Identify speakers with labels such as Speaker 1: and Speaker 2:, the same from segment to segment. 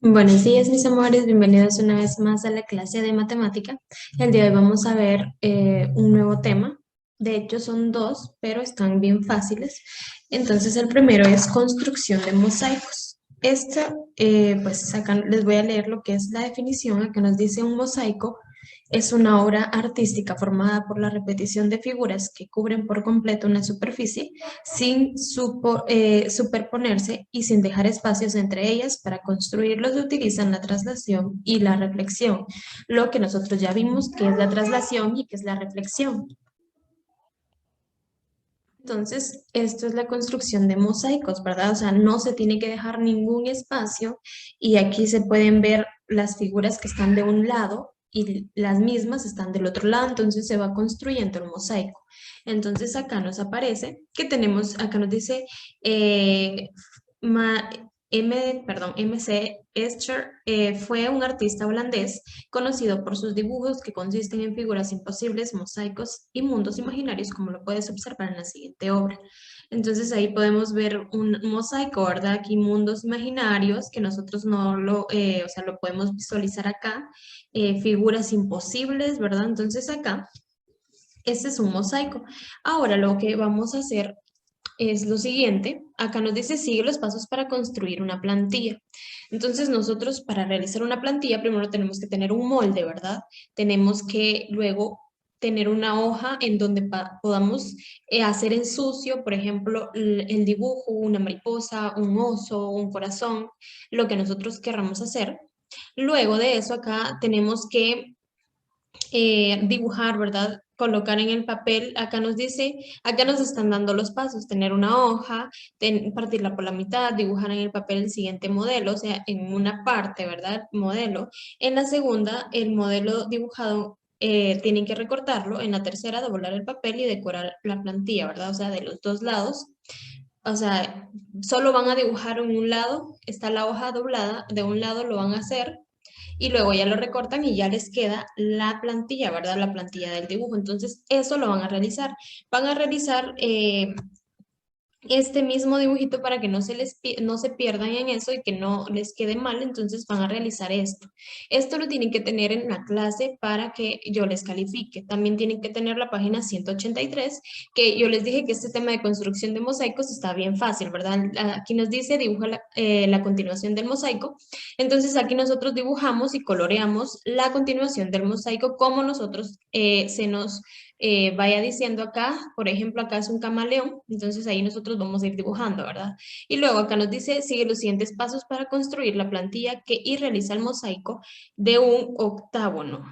Speaker 1: Buenos días, mis amores, bienvenidos una vez más a la clase de matemática. El día de hoy vamos a ver un nuevo tema. De hecho, son dos, pero están bien fáciles. Entonces, el primero es construcción de mosaicos. Pues acá les voy a leer lo que es la definición. Acá nos dice un mosaico es una obra artística formada por la repetición de figuras que cubren por completo una superficie sin superponerse y sin dejar espacios entre ellas. Para construirlos se utilizan la traslación y la reflexión, lo que nosotros ya vimos que es la traslación y que es la reflexión. Entonces, esto es la construcción de mosaicos, ¿verdad? O sea, no se tiene que dejar ningún espacio y aquí se pueden ver las figuras que están de un lado y las mismas están del otro lado, entonces se va construyendo el mosaico. Entonces acá nos aparece que tenemos, acá nos dice eh, ma- MC Escher fue un artista holandés conocido por sus dibujos que consisten en figuras imposibles, mosaicos y mundos imaginarios, como lo puedes observar en la siguiente obra. Entonces ahí podemos ver un mosaico, ¿verdad? Aquí mundos imaginarios que nosotros no lo, o sea, lo podemos visualizar acá, figuras imposibles, ¿verdad? Entonces acá, este es un mosaico. Ahora lo que vamos a hacer es lo siguiente. Acá nos dice, sigue los pasos para construir una plantilla. Entonces nosotros para realizar una plantilla primero tenemos que tener un molde, ¿verdad? Tenemos que luego tener una hoja en donde podamos hacer en sucio, por ejemplo, el dibujo, una mariposa, un oso, un corazón, lo que nosotros querramos hacer. Luego de eso acá tenemos que dibujar, ¿verdad? Colocar en el papel, acá nos dice, acá nos están dando los pasos, tener una hoja, partirla por la mitad, dibujar en el papel el siguiente modelo, o sea, en una parte, ¿verdad? Modelo. En la segunda, el modelo dibujado tienen que recortarlo, en la tercera, doblar el papel y decorar la plantilla, ¿verdad? O sea, de los dos lados. O sea, solo van a dibujar en un lado, está la hoja doblada, de un lado lo van a hacer y luego ya lo recortan y ya les queda la plantilla, ¿verdad? La plantilla del dibujo. Entonces, eso lo van a realizar. Van a realizar este mismo dibujito para que no se pierdan en eso y que no les quede mal, entonces van a realizar esto. Esto lo tienen que tener en la clase para que yo les califique. También tienen que tener la página 183, que yo les dije que este tema de construcción de mosaicos está bien fácil, ¿verdad? Aquí nos dice dibuja la continuación del mosaico. Entonces aquí nosotros dibujamos y coloreamos la continuación del mosaico como nosotros se nos vaya diciendo acá, por ejemplo, acá es un camaleón, entonces ahí nosotros vamos a ir dibujando, ¿verdad? Y luego acá nos dice, sigue los siguientes pasos para construir la plantilla y realiza el mosaico de un octágono,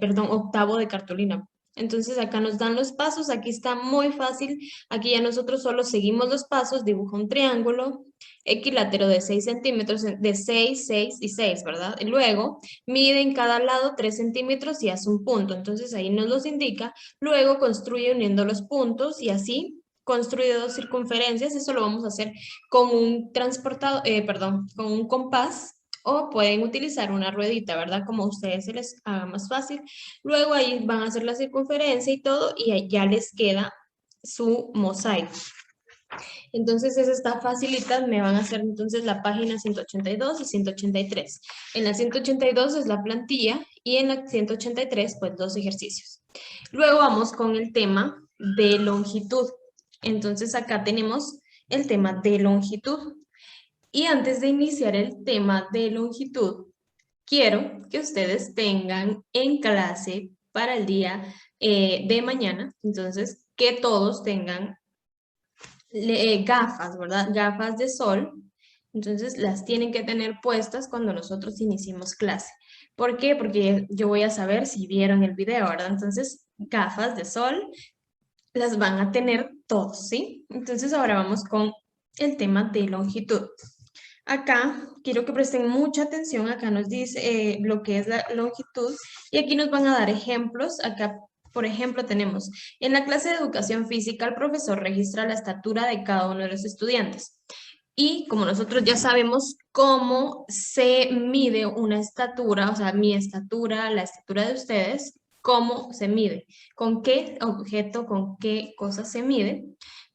Speaker 1: perdón, octavo de cartulina. Entonces acá nos dan los pasos, aquí está muy fácil, aquí ya nosotros solo seguimos los pasos, dibuja un triángulo equilátero de 6 centímetros, de 6, 6 y 6, ¿verdad? Y luego mide en cada lado 3 centímetros y hace un punto, entonces ahí nos los indica. Luego construye uniendo los puntos y así construye dos circunferencias. Eso lo vamos a hacer con un perdón, con un compás o pueden utilizar una ruedita, ¿verdad? Como a ustedes se les haga más fácil. Luego ahí van a hacer la circunferencia y todo y ahí ya les queda su mosaico. Entonces, esa está facilita, me van a hacer entonces la página 182 y 183. En la 182 es la plantilla y en la 183 pues dos ejercicios. Luego vamos con el tema de longitud. Entonces, acá tenemos el tema de longitud. Y antes de iniciar el tema de longitud, quiero que ustedes tengan en clase para el día de mañana, entonces, que todos tengan gafas, ¿verdad? Gafas de sol. Entonces las tienen que tener puestas cuando nosotros iniciemos clase. ¿Por qué? Porque yo voy a saber si vieron el video, ¿verdad? Entonces, gafas de sol las van a tener todos, ¿sí? Entonces ahora vamos con el tema de longitud. Acá quiero que presten mucha atención, acá nos dice lo que es la longitud y aquí nos van a dar ejemplos. Acá, por ejemplo, tenemos en la clase de educación física el profesor registra la estatura de cada uno de los estudiantes. Y como nosotros ya sabemos cómo se mide una estatura, o sea, mi estatura, la estatura de ustedes, cómo se mide, con qué objeto, con qué cosa se mide.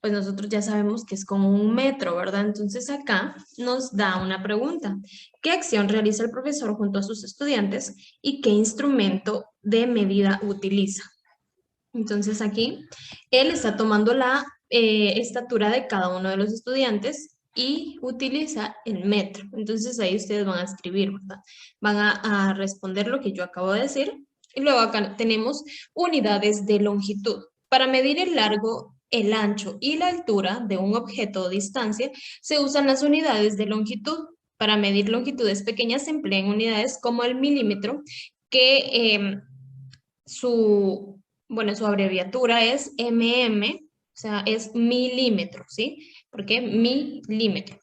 Speaker 1: pues nosotros ya sabemos que es con un metro, ¿verdad? Entonces acá nos da una pregunta. ¿Qué acción realiza el profesor junto a sus estudiantes y qué instrumento de medida utiliza? Entonces aquí él está tomando la estatura de cada uno de los estudiantes y utiliza el metro. Entonces ahí ustedes van a escribir, ¿verdad? Van a responder lo que yo acabo de decir. Y luego acá tenemos unidades de longitud. Para medir el largo, el ancho y la altura de un objeto o distancia, se usan las unidades de longitud. Para medir longitudes pequeñas se emplean unidades como el milímetro, que su, bueno, su abreviatura es mm, o sea, es milímetro, ¿sí? ¿Por qué? Milímetro.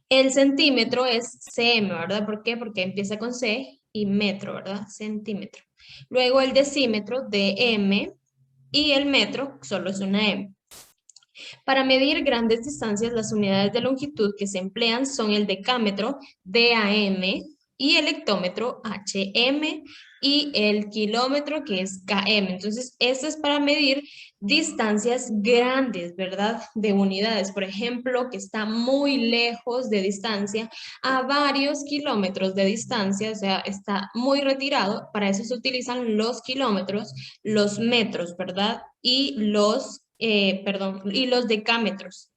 Speaker 1: El centímetro es cm, ¿verdad? ¿Por qué? Porque empieza con c y metro, ¿verdad? Centímetro. Luego el decímetro, dm, y el metro solo es una m. Para medir grandes distancias, las unidades de longitud que se emplean son el decámetro, DAM, y el hectómetro, HM, y el kilómetro, que es KM. Entonces, esto es para medir distancias grandes, ¿verdad? De unidades. Por ejemplo, que está muy lejos de distancia, a varios kilómetros de distancia, o sea, está muy retirado. Para eso se utilizan los kilómetros, los metros, ¿verdad? Y y los decámetros.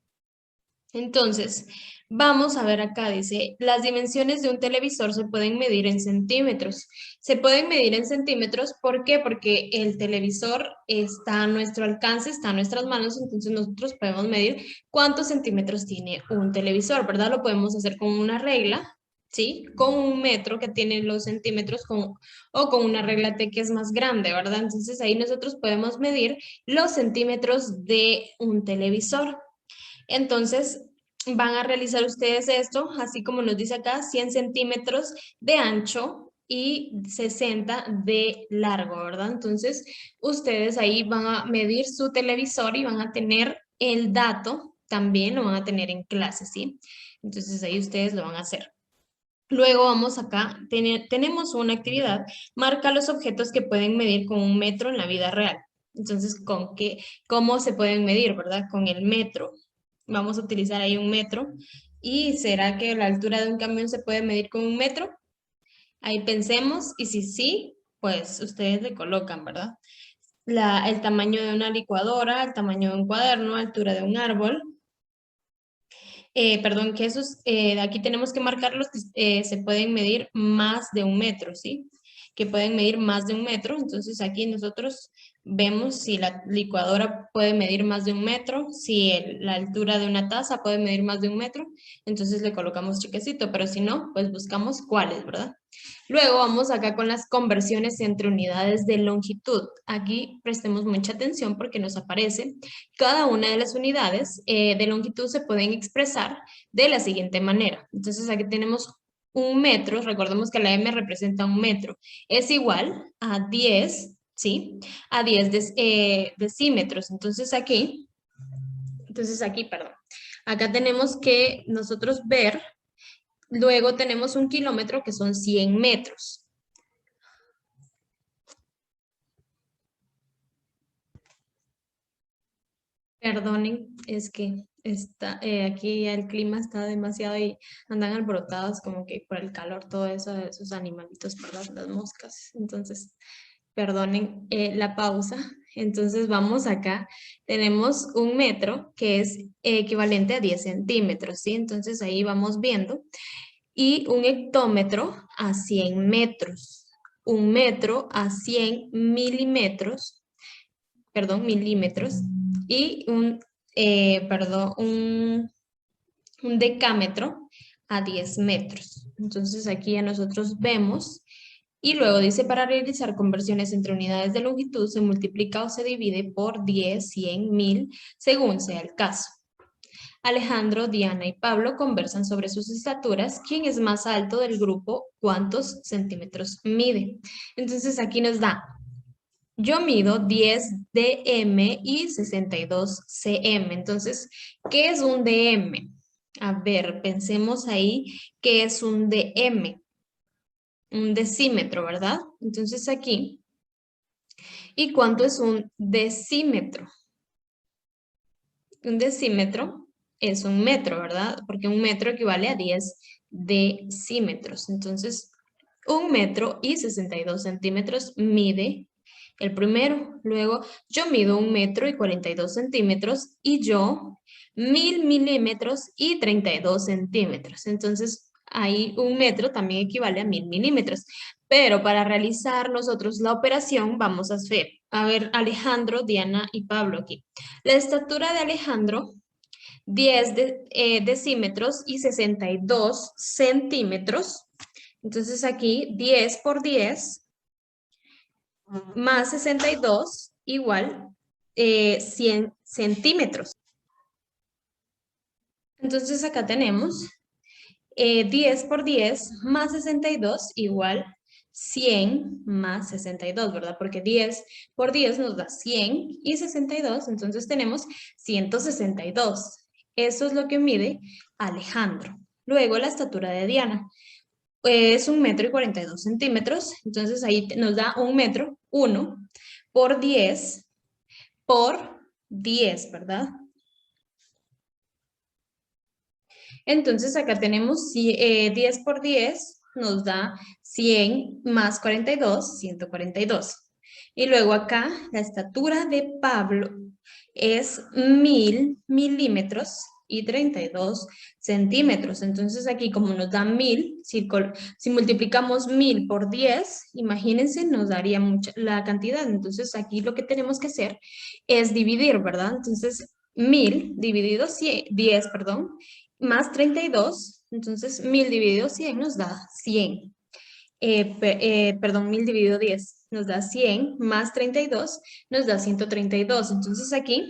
Speaker 1: Entonces, vamos a ver acá, dice, las dimensiones de un televisor se pueden medir en centímetros. Se pueden medir en centímetros, ¿por qué? Porque el televisor está a nuestro alcance, está a nuestras manos, entonces nosotros podemos medir cuántos centímetros tiene un televisor, ¿verdad? Lo podemos hacer con una regla, ¿sí? Con un metro que tiene los centímetros o con una regla T que es más grande, ¿verdad? Entonces ahí nosotros podemos medir los centímetros de un televisor. Entonces, van a realizar ustedes esto, así como nos dice acá, 100 centímetros de ancho y 60 de largo, ¿verdad? Entonces, ustedes ahí van a medir su televisor y van a tener el dato, también lo van a tener en clase, ¿sí? Entonces, ahí ustedes lo van a hacer. Luego vamos acá, tenemos una actividad, marca los objetos que pueden medir con un metro en la vida real. Entonces, ¿cómo se pueden medir, verdad? Con el metro. Vamos a utilizar ahí un metro. ¿Y será que la altura de un camión se puede medir con un metro? Ahí pensemos, y si sí, pues ustedes le colocan, ¿verdad? El tamaño de una licuadora, el tamaño de un cuaderno, altura de un árbol. Perdón, que aquí tenemos que marcar los que se pueden medir más de un metro, ¿sí? Que pueden medir más de un metro. Entonces aquí nosotros vemos si la licuadora puede medir más de un metro, si la altura de una taza puede medir más de un metro, entonces le colocamos chequecito, pero si no, pues buscamos cuáles, ¿verdad? Luego vamos acá con las conversiones entre unidades de longitud. Aquí prestemos mucha atención porque nos aparece cada una de las unidades de longitud se pueden expresar de la siguiente manera. Entonces aquí tenemos un metro, recordemos que la m representa un metro, es igual a 10, ¿sí? A 10 decímetros. Perdón, acá tenemos que nosotros ver, luego tenemos un kilómetro que son 100 metros. Perdonen, es que aquí el clima está demasiado y andan alborotados como que por el calor, todo eso de esos animalitos, ¿verdad? Las moscas. Entonces, perdonen la pausa. Entonces vamos acá. Tenemos un metro que es equivalente a 10 centímetros, ¿sí? Entonces ahí vamos viendo. Y un hectómetro a 100 metros. Un metro a 100 milímetros, perdón, milímetros, y un decámetro a 10 metros. Entonces aquí ya nosotros vemos, y luego dice, para realizar conversiones entre unidades de longitud se multiplica o se divide por 10, 100, 1000, según sea el caso. Alejandro, Diana y Pablo conversan sobre sus estaturas. ¿Quién es más alto del grupo? ¿Cuántos centímetros mide? Entonces aquí nos da, yo mido 10 dm y 62 cm. Entonces, ¿qué es un dm? A ver, pensemos ahí, ¿qué es un dm? Un decímetro, ¿verdad? Entonces aquí, ¿y cuánto es un decímetro? un decímetro es un metro, ¿verdad? Porque un metro equivale a 10 decímetros. Entonces, 1 metro y 62 centímetros mide el primero. Luego, yo mido 1 metro y 42 centímetros y yo 1000 milímetros y 32 centímetros. Entonces, ahí 1 metro también equivale a 1000 milímetros. Pero para realizar nosotros la operación, vamos a ver, Alejandro, Diana y Pablo aquí. La estatura de Alejandro, 10 decímetros y 62 centímetros. Entonces aquí 10 por 10 más 62 igual 100 centímetros. Entonces acá tenemos 10 por 10 más 62 igual 100 más 62, ¿verdad? Porque 10 por 10 nos da 100 y 62, entonces tenemos 162. Eso es lo que mide Alejandro. Luego la estatura de Diana es 1 metro y 42 centímetros, entonces ahí nos da 1 metro, 1 por 10 por 10, ¿verdad? Entonces acá tenemos 10 por 10 nos da 100 más 42, 142. Y luego acá la estatura de Pablo es 1000 milímetros y 32 centímetros. Entonces aquí como nos da 1000, si multiplicamos 1000 por 10, imagínense, nos daría mucha la cantidad. Entonces aquí lo que tenemos que hacer es dividir, ¿verdad? Entonces 1000 dividido 10, perdón, más 32, entonces 1000 dividido 100 nos da 100. Perdón, 1000 dividido 10 nos da 100, más 32 nos da 132. Entonces aquí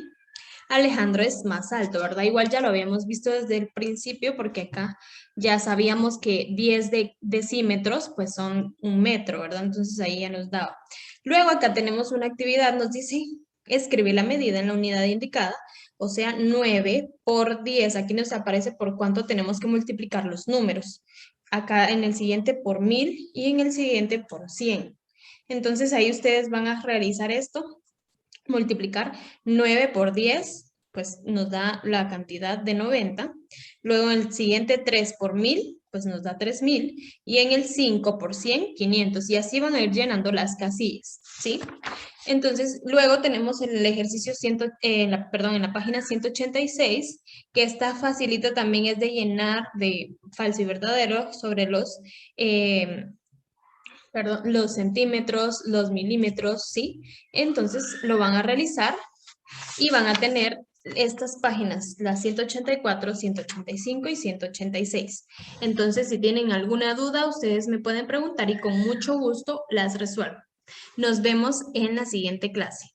Speaker 1: Alejandro es más alto, ¿verdad? Igual ya lo habíamos visto desde el principio porque acá ya sabíamos que 10 decímetros pues son 1 metro, ¿verdad? Entonces ahí ya nos daba. Luego acá tenemos una actividad, nos dice escribir la medida en la unidad indicada, o sea, 9 por 10. Aquí nos aparece por cuánto tenemos que multiplicar los números. Acá en el siguiente por 1000 y en el siguiente por 100. Entonces ahí ustedes van a realizar esto, multiplicar 9 por 10, pues nos da la cantidad de 90. Luego en el siguiente 3 por 1000, pues nos da 3000. Y en el 5 por 100, 500. Y así van a ir llenando las casillas, ¿sí? Entonces, luego tenemos el ejercicio perdón, en la página 186, que está facilita también, es de llenar de falso y verdadero sobre los centímetros, los milímetros, ¿sí? Entonces lo van a realizar y van a tener estas páginas, las 184, 185 y 186. Entonces, si tienen alguna duda, ustedes me pueden preguntar y con mucho gusto las resuelvo. Nos vemos en la siguiente clase.